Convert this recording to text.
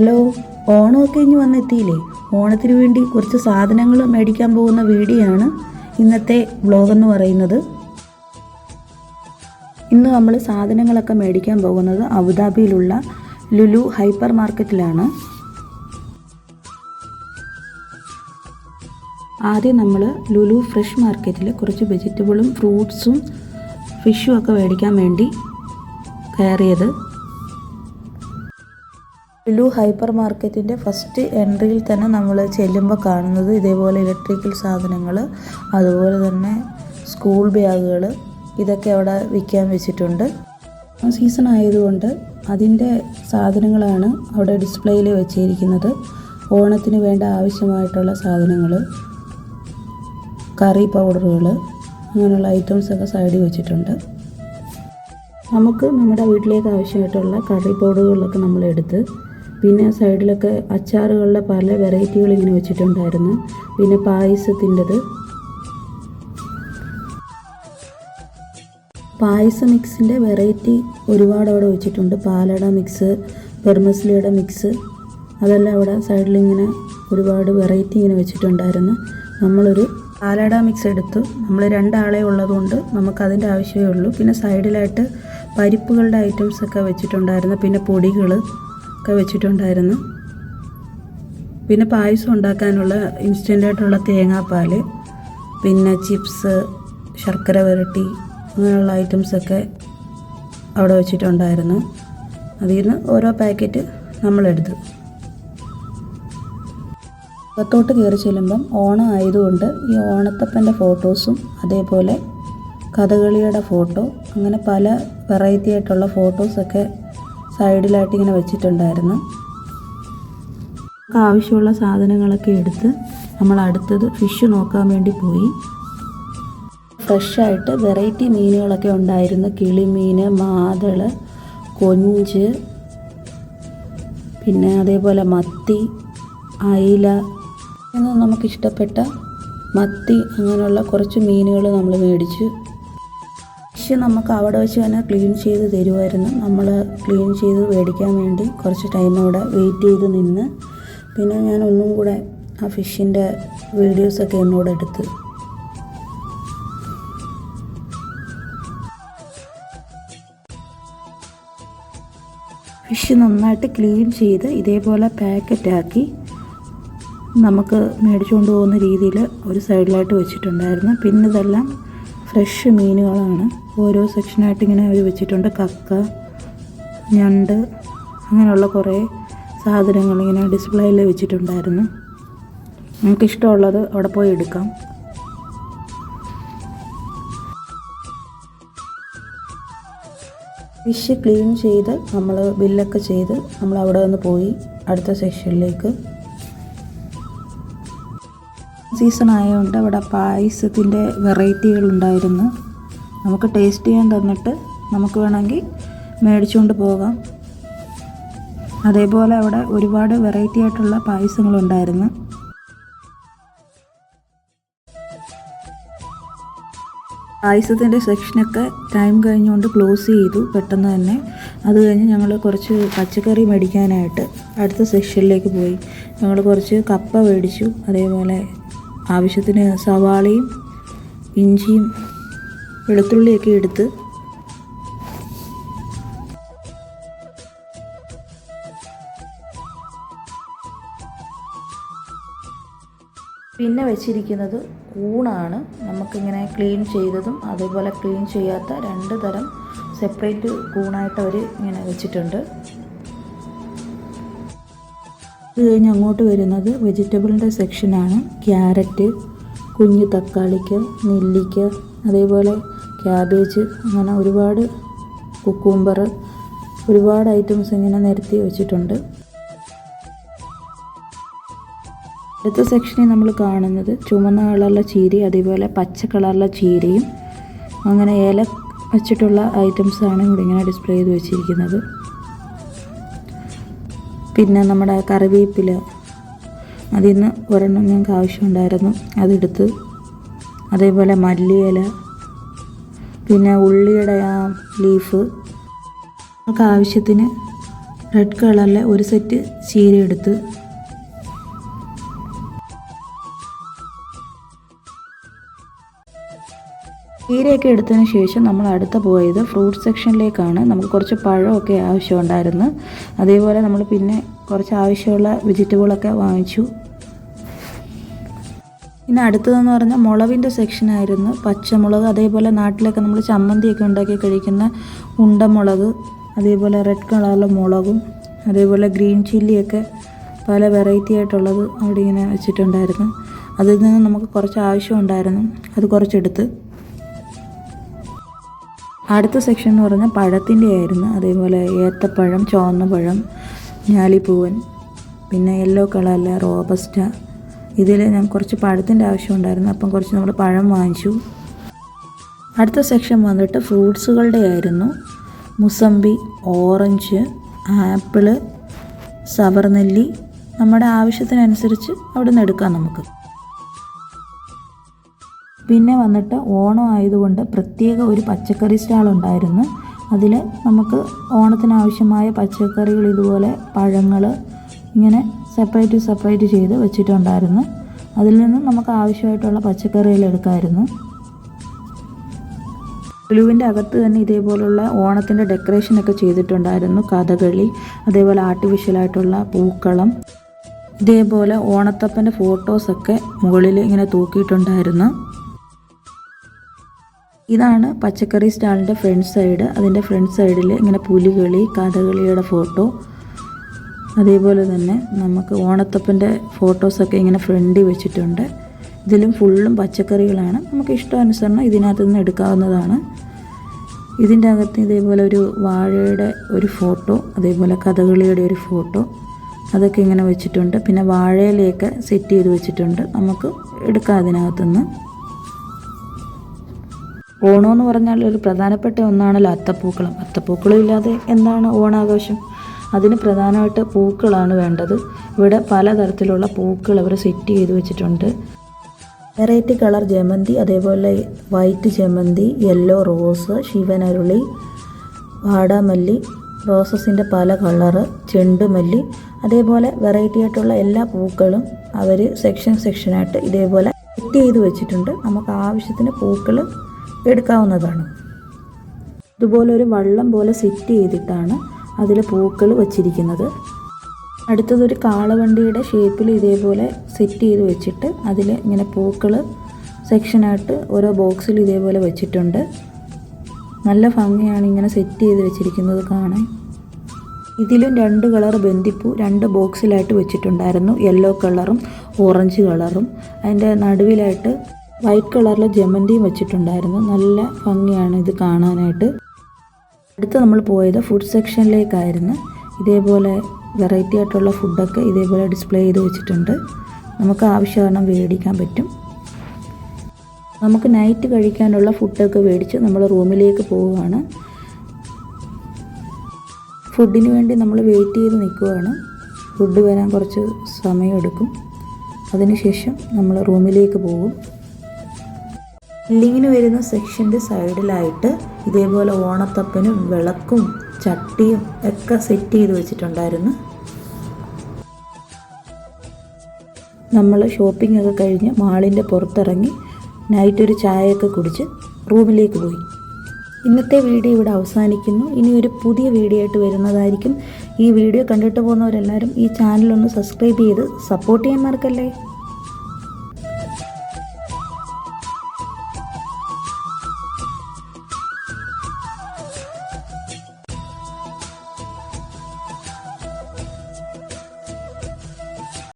Hello, ഓണമൊക്കെ ഇനി വന്നെത്തിയില്ലേ? ഓണത്തിന് വേണ്ടി കുറച്ച് സാധനങ്ങൾ മേടിക്കാൻ പോകുന്ന വീഡിയോ ആണ് ഇന്നത്തെ വ്ലോഗെന്ന് പറയുന്നത്. ഇന്ന് നമ്മൾ സാധനങ്ങളൊക്കെ മേടിക്കാൻ പോകുന്നത് അബുദാബിയിലുള്ള ലുലു ഹൈപ്പർ മാർക്കറ്റിലാണ്. ആദ്യം നമ്മൾ ലുലു ഫ്രഷ് മാർക്കറ്റിൽ കുറച്ച് വെജിറ്റബിളും ഫ്രൂട്ട്സും ഫിഷും ഒക്കെ മേടിക്കാൻ വേണ്ടി കയറിയത്. ലുലു ഹൈപ്പർ മാർക്കറ്റിൻ്റെ ഫസ്റ്റ് എൻട്രിയിൽ തന്നെ നമ്മൾ ചെല്ലുമ്പോൾ കാണുന്നത് ഇതേപോലെ ഇലക്ട്രിക്കൽ സാധനങ്ങൾ, അതുപോലെ തന്നെ സ്കൂൾ ബാഗുകൾ, ഇതൊക്കെ അവിടെ വിൽക്കാൻ വെച്ചിട്ടുണ്ട്. സീസൺ ആയതുകൊണ്ട് അതിൻ്റെ സാധനങ്ങളാണ് അവിടെ ഡിസ്പ്ലേയിൽ വെച്ചിരിക്കുന്നത്. ഓണത്തിന് വേണ്ട ആവശ്യമായിട്ടുള്ള സാധനങ്ങൾ, കറി പൗഡറുകൾ, അങ്ങനെയുള്ള ഐറ്റംസൊക്കെ സൈഡിൽ വെച്ചിട്ടുണ്ട്. നമുക്ക് നമ്മുടെ വീട്ടിലേക്ക് ആവശ്യമായിട്ടുള്ള കറി പൗഡറുകളൊക്കെ നമ്മളെടുത്ത്, പിന്നെ സൈഡിലൊക്കെ അച്ചാറുകളുടെ പല വെറൈറ്റികൾ ഇങ്ങനെ വെച്ചിട്ടുണ്ടായിരുന്നു. പിന്നെ പായസത്തിൻ്റെത്, പായസ മിക്സിൻ്റെ വെറൈറ്റി ഒരുപാട് അവിടെ വെച്ചിട്ടുണ്ട്. പാലട മിക്സ്, പെർമസ്ലിയുടെ മിക്സ്, അതെല്ലാം അവിടെ സൈഡിലിങ്ങനെ ഒരുപാട് വെറൈറ്റി ഇങ്ങനെ വെച്ചിട്ടുണ്ടായിരുന്നു. നമ്മളൊരു പാലട മിക്സ് എടുത്തു. നമ്മൾ 2 ആളെ ഉള്ളതുകൊണ്ട് നമുക്കതിൻ്റെ ആവശ്യമേ ഉള്ളൂ. പിന്നെ സൈഡിലായിട്ട് പരിപ്പുകളുടെ ഐറ്റംസൊക്കെ വെച്ചിട്ടുണ്ടായിരുന്നു. പിന്നെ പൊടികൾ ഒക്കെ വെച്ചിട്ടുണ്ടായിരുന്നു. പിന്നെ പായസം ഉണ്ടാക്കാനുള്ള ഇൻസ്റ്റൻ്റായിട്ടുള്ള തേങ്ങാപ്പാൽ, പിന്നെ ചിപ്സ്, ശർക്കര വരട്ടി, അങ്ങനെയുള്ള ഐറ്റംസൊക്കെ അവിടെ വെച്ചിട്ടുണ്ടായിരുന്നു. അതിൽ നിന്ന് ഓരോ പാക്കറ്റ് നമ്മളെടുത്തു. അകത്തോട്ട് കയറി ചെല്ലുമ്പം ഓണം ആയതുകൊണ്ട് ഈ ഓണത്തപ്പൻ്റെ ഫോട്ടോസും അതേപോലെ കഥകളിയുടെ ഫോട്ടോ, അങ്ങനെ പല വെറൈറ്റി ആയിട്ടുള്ള ഫോട്ടോസൊക്കെ സൈഡിലായിട്ട് ഇങ്ങനെ വെച്ചിട്ടുണ്ടായിരുന്നു. ആവശ്യമുള്ള സാധനങ്ങളൊക്കെ എടുത്ത് നമ്മൾ അടുത്തത് ഫിഷ് നോക്കാൻ വേണ്ടി പോയി. ഫ്രഷായിട്ട് വെറൈറ്റി മീനുകളൊക്കെ ഉണ്ടായിരുന്നു. കിളിമീൻ, മാതള്, കൊഞ്ച്, പിന്നെ അതേപോലെ മത്തി, അയില, എന്ന് നമുക്കിഷ്ടപ്പെട്ട മത്തി, അങ്ങനെയുള്ള കുറച്ച് മീനുകൾ നമ്മൾ മേടിച്ചു. ഫിഷ് നമുക്ക് അവിടെ വെച്ച് തന്നെ ക്ലീൻ ചെയ്ത് തരുമായിരുന്നു. നമ്മൾ ക്ലീൻ ചെയ്ത് മേടിക്കാൻ വേണ്ടി കുറച്ച് ടൈം അവിടെ വെയിറ്റ് ചെയ്ത് നിന്ന്, പിന്നെ ഞാൻ ഒന്നും കൂടെ ആ ഫിഷിൻ്റെ വീഡിയോസൊക്കെ എന്നോട് എടുത്ത്. ഫിഷ് നന്നായിട്ട് ക്ലീൻ ചെയ്ത് ഇതേപോലെ പാക്കറ്റാക്കി നമുക്ക് മേടിച്ചുകൊണ്ട് പോകുന്ന രീതിയിൽ ഒരു സൈഡിലായിട്ട് വെച്ചിട്ടുണ്ടായിരുന്നു. പിന്നെ ഇതെല്ലാം ഫ്രഷ് മീനുകളാണ്. ഓരോ സെക്ഷനായിട്ട് ഇങ്ങനെ അവർ വെച്ചിട്ടുണ്ട്. കക്ക, ഞണ്ട്, അങ്ങനെയുള്ള കുറേ സാധനങ്ങൾ ഇങ്ങനെ ഡിസ്പ്ലേയിൽ വെച്ചിട്ടുണ്ടായിരുന്നു. നമുക്കിഷ്ടമുള്ളത് അവിടെ പോയി എടുക്കാം. ഫിഷ് ക്ലീൻ ചെയ്ത് നമ്മൾ ബില്ലൊക്കെ ചെയ്ത് നമ്മൾ അവിടെ നിന്ന് പോയി അടുത്ത സെക്ഷനിലേക്ക്. സീസൺ ആയതുകൊണ്ട് അവിടെ പായസത്തിൻ്റെ വെറൈറ്റികളുണ്ടായിരുന്നു. നമുക്ക് ടേസ്റ്റ് ചെയ്യാൻ തന്നിട്ട് നമുക്ക് വേണമെങ്കിൽ മേടിച്ചുകൊണ്ട് പോകാം. അതേപോലെ അവിടെ ഒരുപാട് വെറൈറ്റി ആയിട്ടുള്ള പായസങ്ങളുണ്ടായിരുന്നു. പായസത്തിൻ്റെ സെക്ഷനൊക്കെ ടൈം കഴിഞ്ഞുകൊണ്ട് ക്ലോസ് ചെയ്തു പെട്ടെന്ന് തന്നെ. അത് കഴിഞ്ഞ് ഞങ്ങൾ കുറച്ച് പച്ചക്കറി മേടിക്കാനായിട്ട് അടുത്ത സെക്ഷനിലേക്ക് പോയി. ഞങ്ങൾ കുറച്ച് കപ്പ മേടിച്ചു. അതേപോലെ ആവശ്യത്തിന് സവാളയും ഇഞ്ചിയും വെളുത്തുള്ളിയൊക്കെ എടുത്ത് പിന്നെ വെച്ചിരിക്കുന്നത് ഊണാണ്. നമുക്കിങ്ങനെ ക്ലീൻ ചെയ്തതും അതേപോലെ ക്ലീൻ ചെയ്യാത്ത 2 തരം സെപ്പറേറ്റ് ഊണായിട്ട് അവർ ഇങ്ങനെ വെച്ചിട്ടുണ്ട്. ഇത് കഴിഞ്ഞ് അങ്ങോട്ട് വരുന്നത് വെജിറ്റബിളിൻ്റെ സെക്ഷനാണ്. ക്യാരറ്റ്, കുഞ്ഞു തക്കാളിക്ക്, നെല്ലിക്ക, അതേപോലെ ക്യാബേജ്, അങ്ങനെ ഒരുപാട് കുക്കുംബർ, ഒരുപാട് ഐറ്റംസ് ഇങ്ങനെ നിരത്തി വെച്ചിട്ടുണ്ട്. അടുത്ത സെക്ഷനിൽ നമ്മൾ കാണുന്നത് ചുവന്ന കളറുള്ള ചീര, അതേപോലെ പച്ച കളറുള്ള ചീരയും, അങ്ങനെ ഇല വച്ചിട്ടുള്ള ഐറ്റംസാണ് ഇവിടെ ഇങ്ങനെ ഡിസ്പ്ലേ ചെയ്ത് വെച്ചിരിക്കുന്നത്. പിന്നെ നമ്മുടെ കറിവേപ്പില, അതിൽ നിന്ന് ഒരെണ്ണം ഞങ്ങൾക്ക് ആവശ്യമുണ്ടായിരുന്നു, അതെടുത്ത്. അതേപോലെ മല്ലിയില, പിന്നെ ഉള്ളിയുടെ ആ ലീഫ്, നമുക്ക് ആവശ്യത്തിന് റെഡ് കളറിലെ ഒരു സെറ്റ് ചീര എടുത്ത് ചീരയൊക്കെ എടുത്തതിന് ശേഷം നമ്മൾ അടുത്ത പോയത് ഫ്രൂട്ട് സെക്ഷനിലേക്കാണ്. നമുക്ക് കുറച്ച് പഴമൊക്കെ ആവശ്യമുണ്ടായിരുന്നു. അതേപോലെ നമ്മൾ പിന്നെ കുറച്ച് ആവശ്യമുള്ള വെജിറ്റബിളൊക്കെ വാങ്ങിച്ചു. പിന്നെ അടുത്തതെന്ന് പറഞ്ഞാൽ മുളകിൻ്റെ സെക്ഷനായിരുന്നു. പച്ചമുളക്, അതേപോലെ നാട്ടിലൊക്കെ നമ്മൾ ചമ്മന്തിയൊക്കെ ഉണ്ടാക്കി കഴിക്കുന്ന ഉണ്ടമുളക്, അതേപോലെ റെഡ് കളറിലെ മുളകും, അതേപോലെ ഗ്രീൻ ചില്ലിയൊക്കെ പല വെറൈറ്റി ആയിട്ടുള്ളത് അവിടെ ഇങ്ങനെ വെച്ചിട്ടുണ്ടായിരുന്നു. അതിൽ നിന്ന് നമുക്ക് കുറച്ച് ആവശ്യമുണ്ടായിരുന്നു, അത് കുറച്ചെടുത്ത്. അടുത്ത സെക്ഷൻ എന്ന് പറഞ്ഞാൽ പഴത്തിൻ്റെ ആയിരുന്നു. അതേപോലെ ഏത്തപ്പഴം, ചുവന്ന പഴം, ഞാലിപ്പൂവൻ, പിന്നെ യെല്ലോ കളറിലെ റോബസ്റ്റ. ഇതിൽ ഞാൻ കുറച്ച് പഴത്തിൻ്റെ ആവശ്യമുണ്ടായിരുന്നു, അപ്പം കുറച്ച് നമ്മൾ പഴം വാങ്ങിച്ചു. അടുത്ത സെക്ഷൻ വന്നിട്ട് ഫ്രൂട്ട്സുകളുടെ ആയിരുന്നു. മുസമ്പി, ഓറഞ്ച്, ആപ്പിള്, സവർനെല്ലി. നമ്മുടെ ആവശ്യത്തിനനുസരിച്ച് അവിടെ നിന്ന് എടുക്കാം നമുക്ക്. പിന്നെ വന്നിട്ട് ഓണം ആയതുകൊണ്ട് പ്രത്യേക ഒരു പച്ചക്കറി സ്റ്റാൾ ഉണ്ടായിരുന്നു. അതിൽ നമുക്ക് ഓണത്തിനാവശ്യമായ പച്ചക്കറികൾ, ഇതുപോലെ പഴങ്ങൾ ഇങ്ങനെ സെപ്പറേറ്റ് ചെയ്ത് വെച്ചിട്ടുണ്ടായിരുന്നു. അതിൽ നിന്നും നമുക്ക് ആവശ്യമായിട്ടുള്ള പച്ചക്കറികൾ എടുക്കാമായിരുന്നു. ലുലുവിൻ്റെ അകത്ത് തന്നെ ഇതേപോലുള്ള ഓണത്തിൻ്റെ ഡെക്കറേഷനൊക്കെ ചെയ്തിട്ടുണ്ടായിരുന്നു. കഥകളി, അതേപോലെ ആർട്ടിഫിഷ്യലായിട്ടുള്ള പൂക്കളം, ഇതേപോലെ ഓണത്തപ്പൻ്റെ ഫോട്ടോസൊക്കെ മുകളിൽ ഇങ്ങനെ തൂക്കിയിട്ടുണ്ടായിരുന്നു. ഇതാണ് പച്ചക്കറി സ്റ്റാളിൻ്റെ ഫ്രണ്ട് സൈഡ്. അതിൻ്റെ ഫ്രണ്ട് സൈഡിൽ ഇങ്ങനെ പുലികളി, കഥകളിയുടെ ഫോട്ടോ, അതേപോലെ തന്നെ നമുക്ക് ഓണത്തപ്പൻ്റെ ഫോട്ടോസൊക്കെ ഇങ്ങനെ ഫ്രണ്ടിൽ വെച്ചിട്ടുണ്ട്. ഇതിലും ഫുള്ളും പച്ചക്കറികളാണ്. നമുക്ക് ഇഷ്ടാനുസരണം ഇതിനകത്ത് നിന്ന് എടുക്കാവുന്നതാണ്. ഇതിൻ്റെ അകത്ത് ഇതേപോലെ ഒരു വാഴയുടെ ഒരു ഫോട്ടോ, അതേപോലെ കഥകളിയുടെ ഒരു ഫോട്ടോ, അതൊക്കെ ഇങ്ങനെ വെച്ചിട്ടുണ്ട്. പിന്നെ വാഴയിലയൊക്കെ സെറ്റ് ചെയ്ത് വെച്ചിട്ടുണ്ട്, നമുക്ക് എടുക്കാം അതിനകത്തുനിന്ന്. ഓണമെന്ന് പറഞ്ഞാൽ ഒരു പ്രധാനപ്പെട്ട ഒന്നാണല്ലോ അത്തപ്പൂക്കളം. അത്തപ്പൂക്കളം ഇല്ലാതെ എന്താണ് ഓണാഘോഷം? അതിന് പ്രധാനമായിട്ട് പൂക്കളാണ് വേണ്ടത്. ഇവിടെ പലതരത്തിലുള്ള പൂക്കൾ അവർ സെറ്റ് ചെയ്ത് വെച്ചിട്ടുണ്ട്. വെറൈറ്റി കളർ ജമന്തി, അതേപോലെ വൈറ്റ് ജമന്തി, യെല്ലോ റോസ്, ശിവനരുളി, വാടാമല്ലി, റോസസിൻ്റെ പല കളറ്, ചെണ്ടുമല്ലി, അതേപോലെ വെറൈറ്റി ആയിട്ടുള്ള എല്ലാ പൂക്കളും അവർ സെക്ഷനായിട്ട് ഇതേപോലെ സെറ്റ് ചെയ്ത് വെച്ചിട്ടുണ്ട്. നമുക്ക് ആവശ്യത്തിന് പൂക്കൾ എടുക്കാവുന്നതാണ്. ഇതുപോലെ ഒരു വള്ളം പോലെ സെറ്റ് ചെയ്തിട്ടാണ് അതിൽ പൂക്കൾ വച്ചിരിക്കുന്നത്. അടുത്തതൊരു കാളവണ്ടിയുടെ ഷേപ്പിൽ ഇതേപോലെ സെറ്റ് ചെയ്ത് വെച്ചിട്ട് അതിൽ ഇങ്ങനെ പൂക്കൾ സെക്ഷനായിട്ട് ഓരോ ബോക്സിൽ ഇതേപോലെ വെച്ചിട്ടുണ്ട്. നല്ല ഭംഗിയാണ് ഇങ്ങനെ സെറ്റ് ചെയ്ത് വെച്ചിരിക്കുന്നത് കാണാൻ. ഇതിലും 2 കളർ ബന്ദിപ്പൂ 2 ബോക്സിലായിട്ട് വെച്ചിട്ടുണ്ടായിരുന്നു. യെല്ലോ കളറും ഓറഞ്ച് കളറും. അതിൻ്റെ നടുവിലായിട്ട് വൈറ്റ് കളറിലെ ജമന്തിയും വെച്ചിട്ടുണ്ടായിരുന്നു. നല്ല ഭംഗിയാണ് ഇത് കാണാനായിട്ട്. അടുത്ത് നമ്മൾ പോയത് ഫുഡ് സെക്ഷനിലേക്കായിരുന്നു. ഇതേപോലെ വെറൈറ്റി ആയിട്ടുള്ള ഫുഡൊക്കെ ഇതേപോലെ ഡിസ്പ്ലേ ചെയ്ത് വെച്ചിട്ടുണ്ട്. നമുക്ക് ആവശ്യമാണ് മേടിക്കാൻ പറ്റും. നമുക്ക് നൈറ്റ് കഴിക്കാനുള്ള ഫുഡൊക്കെ മേടിച്ച് നമ്മൾ റൂമിലേക്ക് പോവുകയാണ്. ഫുഡിന് വേണ്ടി നമ്മൾ വെയിറ്റ് ചെയ്ത് നിൽക്കുകയാണ്. ഫുഡ് വരാൻ കുറച്ച് സമയമെടുക്കും. അതിനുശേഷം നമ്മൾ റൂമിലേക്ക് പോകും. ബിൽഡിങ്ങിന് വരുന്ന സെക്ഷൻ്റെ സൈഡിലായിട്ട് ഇതേപോലെ ഓണത്തപ്പനും വിളക്കും ചട്ടിയും ഒക്കെ സെറ്റ് ചെയ്ത് വെച്ചിട്ടുണ്ടായിരുന്നു. നമ്മൾ ഷോപ്പിംഗ് ഒക്കെ കഴിഞ്ഞ് മാളിൻ്റെ പുറത്തിറങ്ങി നൈറ്റ് ഒരു ചായയൊക്കെ കുടിച്ച് റൂമിലേക്ക് പോയി. ഇന്നത്തെ വീഡിയോ ഇവിടെ അവസാനിക്കുന്നു. ഇനി ഒരു പുതിയ വീഡിയോ ആയിട്ട് വരുന്നതായിരിക്കും. ഈ വീഡിയോ കണ്ടിട്ട് പോകുന്നവരെല്ലാവരും ഈ ചാനലൊന്ന് സബ്സ്ക്രൈബ് ചെയ്ത് സപ്പോർട്ട് ചെയ്യാൻ മറക്കല്ലേ.